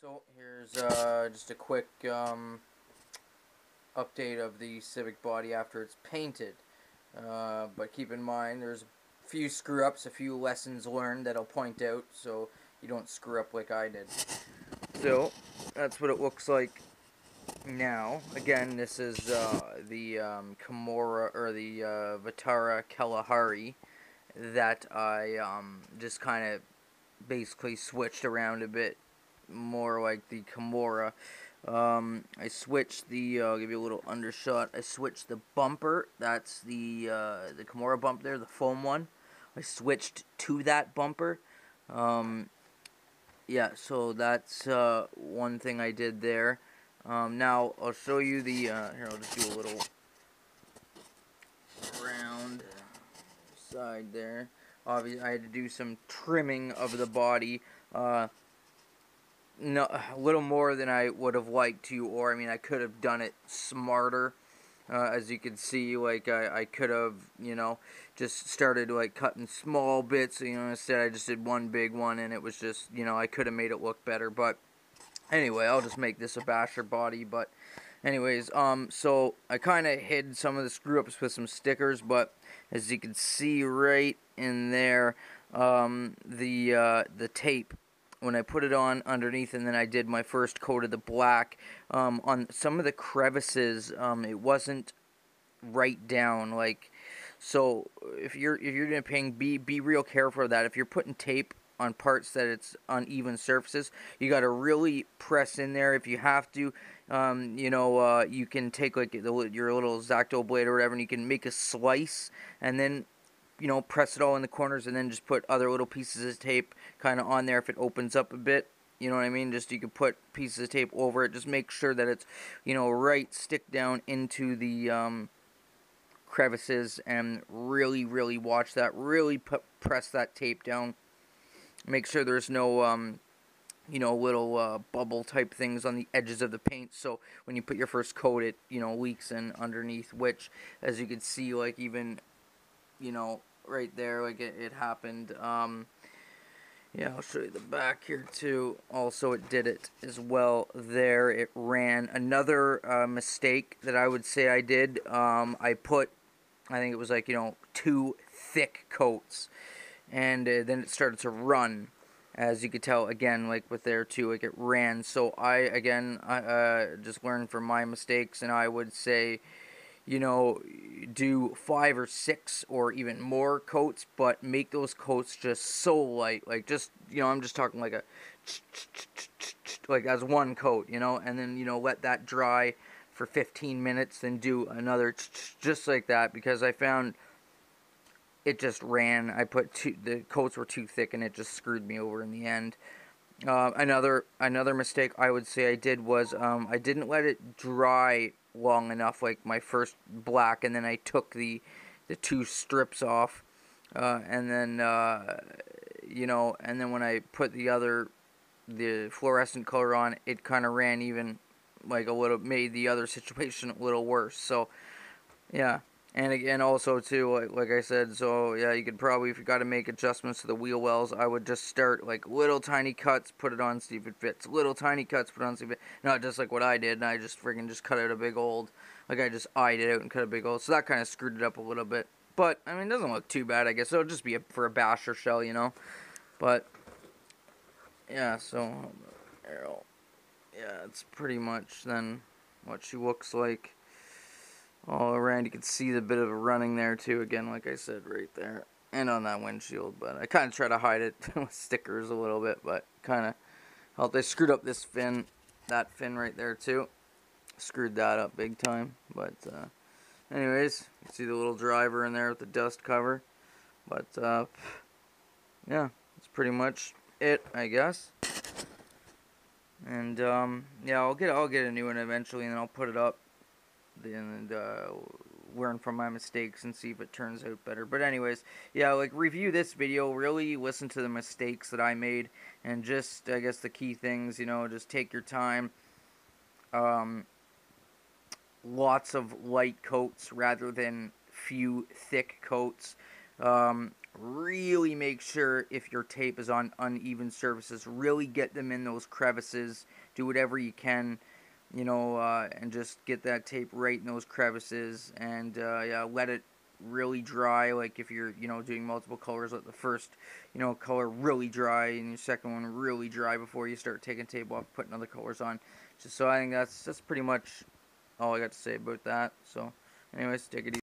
So here's just a quick update of the Civic body after it's painted. But keep in mind there's a few screw-ups, a few lessons learned that I'll point out so you don't screw up like I did. So that's what it looks like now. Again, this is the Kimura, or the Vaterra Kalahari that I just kind of basically switched around a bit more like the Kimura. I switched the, I'll give you a little undershot, I switched the bumper, that's the Kimura bump there, the foam one. I switched to that bumper. Yeah, so that's one thing I did there. Now, I'll show you the, here, I'll just do a little round side there. Obviously, I had to do some trimming of the body. No, a little more than I would have liked to, or I mean, I could have done it smarter. As you can see, like I could have, just started like cutting small bits. Instead I just did one big one, and it was just, I could have made it look better. But anyway, I'll just make this a basher body. But anyways, so I kind of hid some of the screw ups with some stickers, but as you can see right in there, the tape, when I put it on underneath and then I did my first coat of the black, on some of the crevices, it wasn't right down, like, so if you're doing painting, be real careful of that. If you're putting tape on parts that it's uneven surfaces, you got to really press in there. If you have to, you can take like your little X-Acto blade or whatever, and you can make a slice, and then press it all in the corners, and then just put other little pieces of tape kind of on there if it opens up a bit. You know what I mean? Just you can put pieces of tape over it. Just make sure that it's, right, stick down into the crevices, and really, really watch that. Really press that tape down. Make sure there's no, little bubble type things on the edges of the paint, so when you put your first coat, it, leaks in underneath, which, as you can see, like, even, right there, like it happened. Yeah, I'll show you the back here too. Also, it did it as well there. It ran. Another mistake that I would say I did, I think it was like, 2 thick coats, and then it started to run. As you could tell, again, like with there too, like it ran. So I just learned from my mistakes, and I would say, do 5 or 6 or even more coats, but make those coats just so light, like just, I'm just talking like a, like as one coat, and then, let that dry for 15 minutes, then do another just like that, because I found it just ran. The coats were too thick, and it just screwed me over in the end. Another mistake I would say I did was, I didn't let it dry long enough, like my first black, and then I took the 2 strips off, and then and then when I put the fluorescent color on, it kind of ran even, like, made the other situation a little worse. So yeah. And again, also too, like I said, so yeah, you could probably, if you got to make adjustments to the wheel wells, I would just start like little tiny cuts, put it on, see if it fits. Little tiny cuts, put it on, see if it. Not just like what I did, and I just freaking just cut out a big old, like I just eyed it out and cut a big old. So that kind of screwed it up a little bit. But I mean, it doesn't look too bad, I guess. It'll just be for a basher shell, But yeah, so yeah, it's pretty much then what she looks like all around. You can see the bit of a running there too, again, like I said, right there, and on that windshield. But I kind of try to hide it with stickers a little bit, but kind of helped. I screwed up this fin, that fin right there too, screwed that up big time. But anyways, you can see the little driver in there with the dust cover. But yeah, that's pretty much it, I guess. And yeah, I'll get a new one eventually, and then I'll put it up and learn from my mistakes and see if it turns out better. But anyways, yeah, like, review this video, really listen to the mistakes that I made, and just, I guess, the key things, just take your time. Lots of light coats rather than few thick coats. really make sure if your tape is on uneven surfaces, really get them in those crevices. Do whatever you can, and just get that tape right in those crevices, and yeah, let it really dry. Like if you're doing multiple colors, let the first color really dry and your second one really dry before you start taking tape off, putting other colors on. So I think that's pretty much all I got to say about that. So anyways, take it easy.